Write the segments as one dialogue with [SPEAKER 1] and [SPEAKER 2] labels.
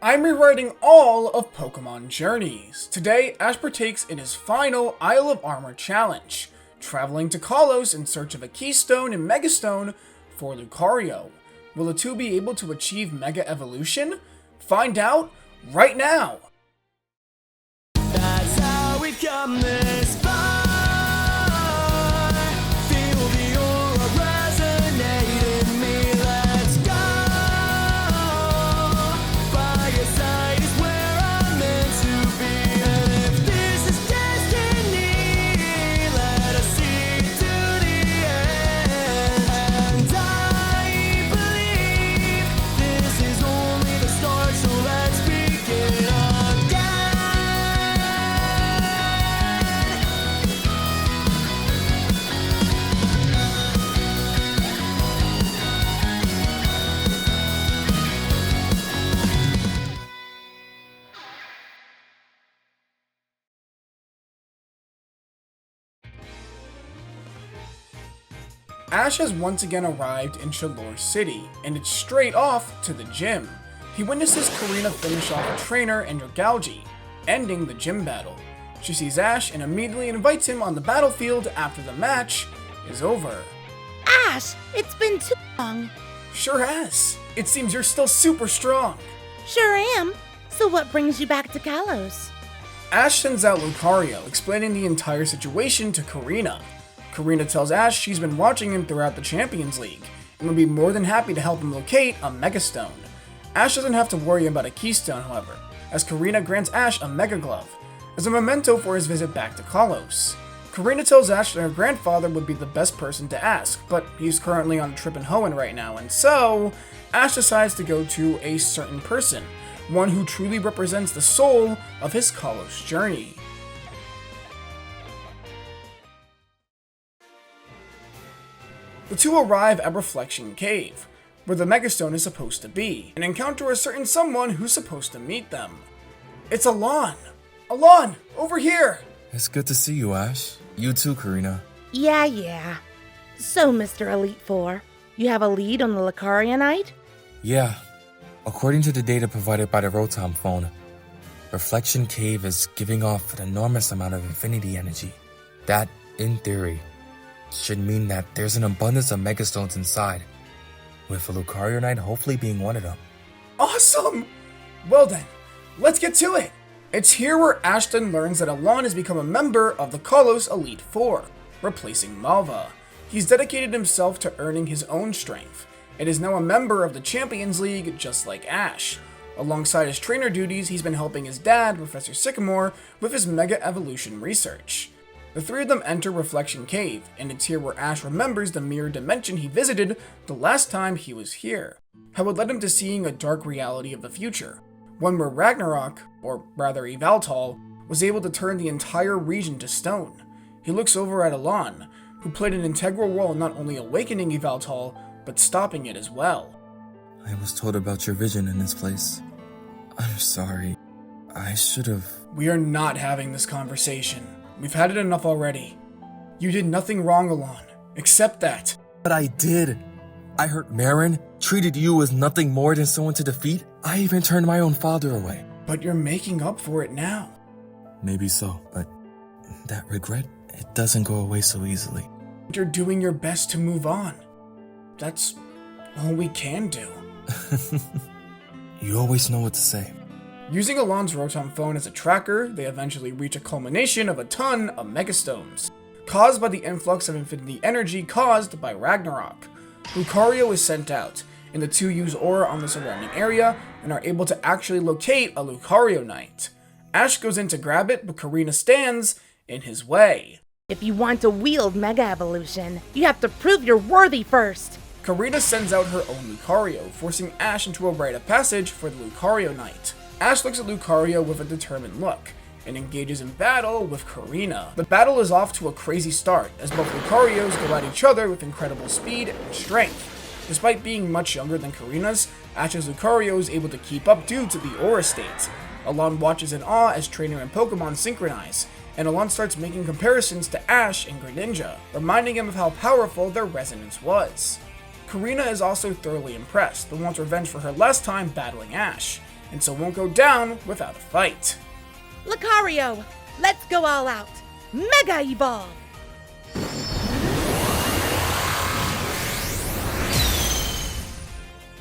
[SPEAKER 1] I'm rewriting all of Pokemon Journeys. Today, Ash partakes in his final Isle of Armor challenge, traveling to Kalos in search of a Keystone and Megastone for Lucario. Will the two be able to achieve Mega Evolution? Find out right now!
[SPEAKER 2] That's how we've come this far. Feel the aura resonate in me. Let's go. By your side is where I'm meant to be. And if this is destiny, let us see to the end. And I believe this is only the start, so let's begin again.
[SPEAKER 1] Ash has once again arrived in Chalor City, and it's straight off to the gym. He witnesses Korrina finish off a trainer and Dragalge, ending the gym battle. She sees Ash and immediately invites him on the battlefield after the match is over.
[SPEAKER 3] Ash, it's been too long.
[SPEAKER 1] Sure has. It seems you're still super strong.
[SPEAKER 3] Sure am. So what brings you back to Kalos?
[SPEAKER 1] Ash sends out Lucario, explaining the entire situation to Korrina. Korrina tells Ash she's been watching him throughout the Champions League, and would be more than happy to help him locate a Megastone. Ash doesn't have to worry about a Keystone, however, as Korrina grants Ash a Mega Glove, as a memento for his visit back to Kalos. Korrina tells Ash that her grandfather would be the best person to ask, but he's currently on a trip in Hoenn right now, and so Ash decides to go to a certain person, one who truly represents the soul of his Kalos journey. The two arrive at Reflection Cave, where the Megastone is supposed to be, and encounter a certain someone who's supposed to meet them. It's Alain! Alain, over here!
[SPEAKER 4] It's good to see you, Ash. You too, Korrina.
[SPEAKER 3] Yeah. So, Mr. Elite Four, you have a lead on the Lucarionite?
[SPEAKER 4] Yeah. According to the data provided by the Rotom phone, Reflection Cave is giving off an enormous amount of infinity energy. That, in theory, should mean that there's an abundance of Megastones inside, with a Lucarionite hopefully being one of them.
[SPEAKER 1] Awesome! Well then, let's get to it! It's here where Ashton learns that Alain has become a member of the Kalos Elite Four, replacing Malva. He's dedicated himself to earning his own strength, and is now a member of the Champions League just like Ash. Alongside his trainer duties, he's been helping his dad, Professor Sycamore, with his Mega Evolution research. The three of them enter Reflection Cave, and it's here where Ash remembers the mirror dimension he visited the last time he was here. How it led him to seeing a dark reality of the future, one where Ragnarok, or rather Yveltal, was able to turn the entire region to stone. He looks over at Alain, who played an integral role in not only awakening Yveltal, but stopping it as well.
[SPEAKER 4] I was told about your vision in this place. I'm sorry. I should have...
[SPEAKER 1] We are not having this conversation. We've had it enough already. You did nothing wrong, Alain. Accept that.
[SPEAKER 4] But I did. I hurt Marin, treated you as nothing more than someone to defeat. I even turned my own father away.
[SPEAKER 1] But you're making up for it now.
[SPEAKER 4] Maybe so, but that regret, it doesn't go away so easily.
[SPEAKER 1] You're doing your best to move on. That's all we can do.
[SPEAKER 4] You always know what to say.
[SPEAKER 1] Using Alain's Rotom phone as a tracker, they eventually reach a culmination of a ton of Megastones, caused by the influx of infinity energy caused by Ragnarok. Lucario is sent out, and the two use aura on the surrounding area and are able to actually locate a Lucarionite. Ash goes in to grab it, but Korrina stands in his way.
[SPEAKER 3] If you want to wield Mega Evolution, you have to prove you're worthy first.
[SPEAKER 1] Korrina sends out her own Lucario, forcing Ash into a rite of passage for the Lucarionite. Ash looks at Lucario with a determined look, and engages in battle with Korrina. The battle is off to a crazy start, as both Lucarios go at each other with incredible speed and strength. Despite being much younger than Korrina's, Ash's Lucario is able to keep up due to the aura state. Alain watches in awe as trainer and Pokemon synchronize, and Alain starts making comparisons to Ash and Greninja, reminding him of how powerful their resonance was. Korrina is also thoroughly impressed, but wants revenge for her last time battling Ash, and so won't go down without a fight.
[SPEAKER 3] Lucario, let's go all out. Mega Evolve!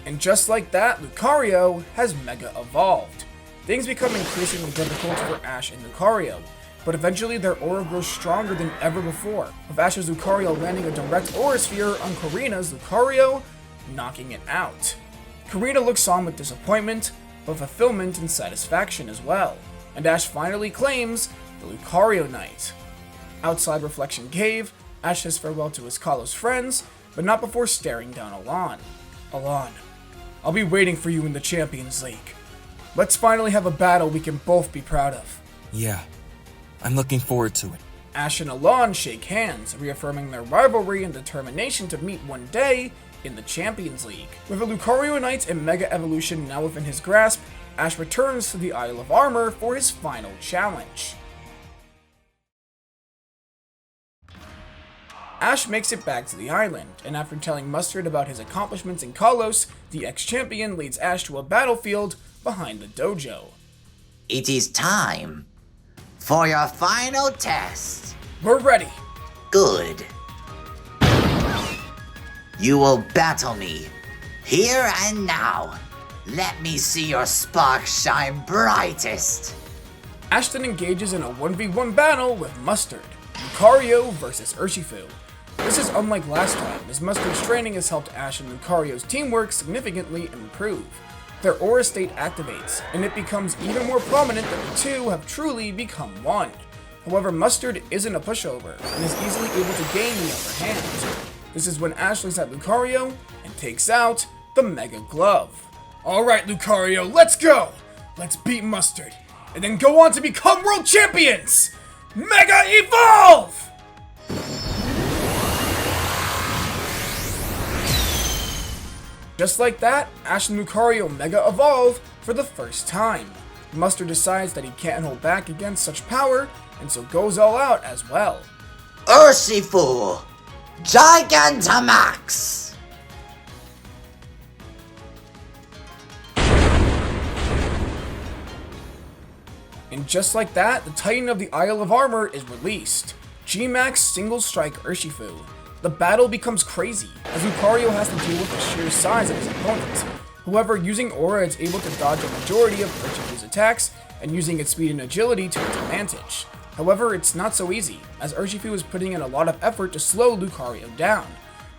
[SPEAKER 1] And just like that, Lucario has Mega Evolved. Things become increasingly difficult for Ash and Lucario, but eventually their aura grows stronger than ever before, with Ash's Lucario landing a direct aura sphere on Korrina's Lucario, knocking it out. Korrina looks on with disappointment, but fulfillment and satisfaction as well, and Ash finally claims the Lucarionite. Outside Reflection Cave, Ash says farewell to his Kalos friends, but not before staring down Alain. Alain, I'll be waiting for you in the Champions League. Let's finally have a battle we can both be proud of.
[SPEAKER 4] Yeah, I'm looking forward to it.
[SPEAKER 1] Ash and Alain shake hands, reaffirming their rivalry and determination to meet one day in the Champions League. With a Lucarionite and Mega Evolution now within his grasp, Ash returns to the Isle of Armor for his final challenge. Ash makes it back to the island, and after telling Mustard about his accomplishments in Kalos, the ex-champion leads Ash to a battlefield behind the dojo.
[SPEAKER 5] It is time for your final test.
[SPEAKER 1] We're ready.
[SPEAKER 5] Good. You will battle me here and now. Let me see your spark shine brightest.
[SPEAKER 1] Ash then engages in a 1v1 battle with Mustard, Lucario versus Urshifu. This is unlike last time, as Mustard's training has helped Ash and Lucario's teamwork significantly improve. Their aura state activates, and it becomes even more prominent that the two have truly become one. However, Mustard isn't a pushover, and is easily able to gain the upper hand. This is when Ash looks at Lucario and takes out the Mega Glove. Alright Lucario, let's go! Let's beat Mustard, and then go on to become world champions! Mega Evolve! Just like that, Ash and Lucario Mega Evolve for the first time. Mustard decides that he can't hold back against such power, and so goes all out as well.
[SPEAKER 5] Urshifu, Gigantamax!
[SPEAKER 1] And just like that, the Titan of the Isle of Armor is released. G-Max Single Strike Urshifu. The battle becomes crazy, as Lucario has to deal with the sheer size of his opponent. However, using Aura, it's able to dodge a majority of Urshifu's attacks, and using its speed and agility to its advantage. However, it's not so easy, as Urshifu is putting in a lot of effort to slow Lucario down.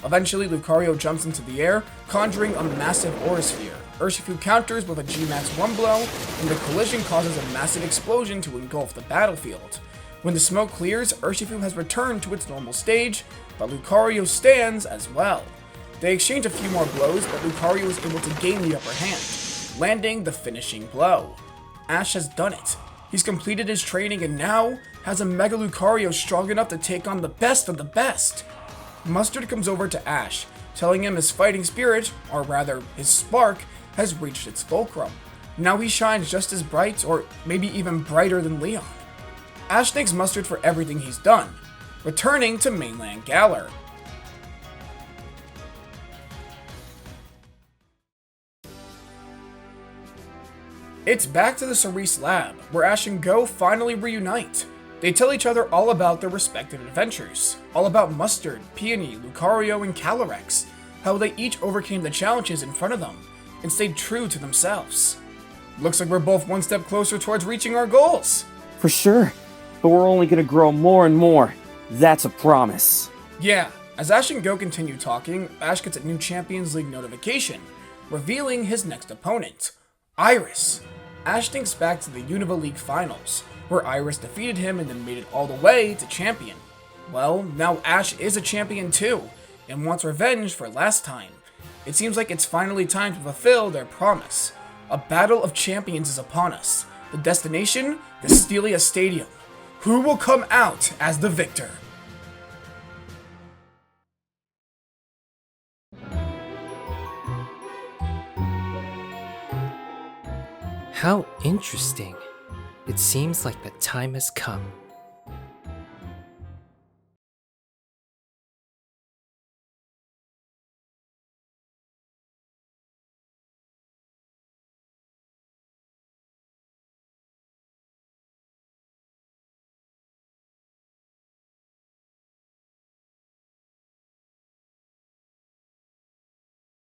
[SPEAKER 1] Eventually, Lucario jumps into the air, conjuring a massive Aura Sphere. Urshifu counters with a G-Max 1 blow, and the collision causes a massive explosion to engulf the battlefield. When the smoke clears, Urshifu has returned to its normal stage, but Lucario stands as well. They exchange a few more blows, but Lucario is able to gain the upper hand, landing the finishing blow. Ash has done it. He's completed his training and now has a Mega Lucario strong enough to take on the best of the best. Mustard comes over to Ash, telling him his fighting spirit, or rather his spark, has reached its fulcrum. Now he shines just as bright, or maybe even brighter than Leon. Ash thanks Mustard for everything he's done, returning to mainland Galar. It's back to the Cerise lab, where Ash and Go finally reunite. They tell each other all about their respective adventures, all about Mustard, Peony, Lucario, and Calyrex, how they each overcame the challenges in front of them, and stayed true to themselves. Looks like we're both one step closer towards reaching our goals.
[SPEAKER 6] For sure, but we're only gonna grow more and more. That's a promise.
[SPEAKER 1] Yeah, as Ash and Go continue talking, Ash gets a new Champions League notification, revealing his next opponent, Iris. Ash thinks back to the Unova League Finals, where Iris defeated him and then made it all the way to champion. Well, now Ash is a champion too, and wants revenge for last time. It seems like it's finally time to fulfill their promise. A battle of champions is upon us. The destination, the Stelia Stadium. Who will come out as the victor?
[SPEAKER 7] How interesting. It seems like the time has come.